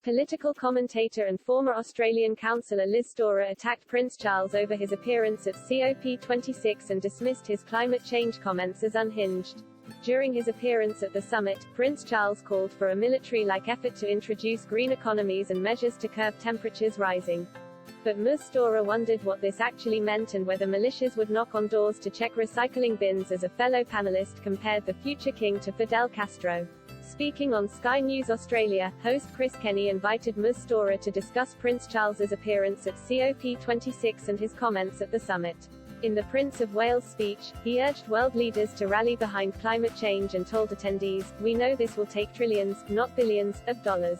Political commentator and former Australian councillor Liz Storer attacked Prince Charles over his appearance at COP26 and dismissed his climate change comments as unhinged. During his appearance at the summit, Prince Charles called for a military-like effort to introduce green economies and measures to curb temperatures rising. But Ms. Storer wondered what this actually meant and whether militias would knock on doors to check recycling bins as a fellow panelist compared the future king to Fidel Castro. Speaking on Sky News Australia, host Chris Kenny invited Ms. Storer to discuss Prince Charles's appearance at COP26 and his comments at the summit. In the Prince of Wales speech, he urged world leaders to rally behind climate change and told attendees, "We know this will take trillions, not billions, of dollars.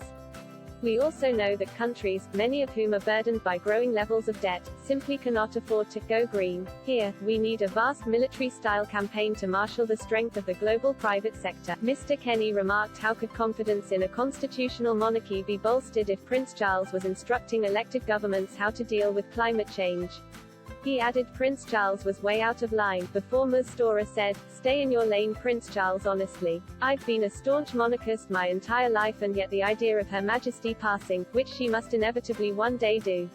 We also know that countries, many of whom are burdened by growing levels of debt, simply cannot afford to go green. Here, we need a vast military-style campaign to marshal the strength of the global private sector." Mr. Kenny remarked, how could confidence in a constitutional monarchy be bolstered if Prince Charles was instructing elected governments how to deal with climate change? He added Prince Charles was way out of line, before Ms. Storer said, "Stay in your lane Prince Charles. Honestly, I've been a staunch monarchist my entire life, and yet the idea of Her Majesty passing, which she must inevitably one day do.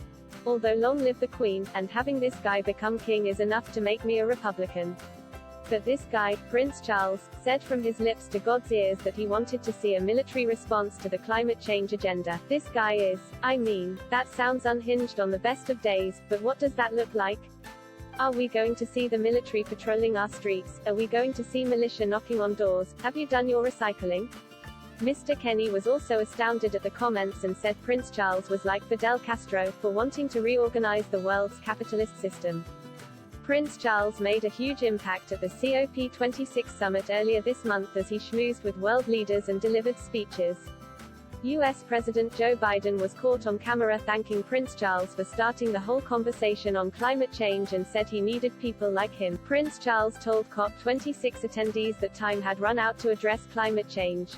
Although long live the Queen, and having this guy become king is enough to make me a Republican." But this guy, Prince Charles, said from his lips to God's ears that he wanted to see a military response to the climate change agenda. This guy is, I mean, that sounds unhinged on the best of days, but what does that look like? Are we going to see the military patrolling our streets? Are we going to see militia knocking on doors? Have you done your recycling? Mr. Kenny was also astounded at the comments and said Prince Charles was like Fidel Castro, for wanting to reorganize the world's capitalist system. Prince Charles made a huge impact at the COP26 summit earlier this month as he schmoozed with world leaders and delivered speeches. U.S. President Joe Biden was caught on camera thanking Prince Charles for starting the whole conversation on climate change and said he needed people like him. Prince Charles told COP26 attendees that time had run out to address climate change.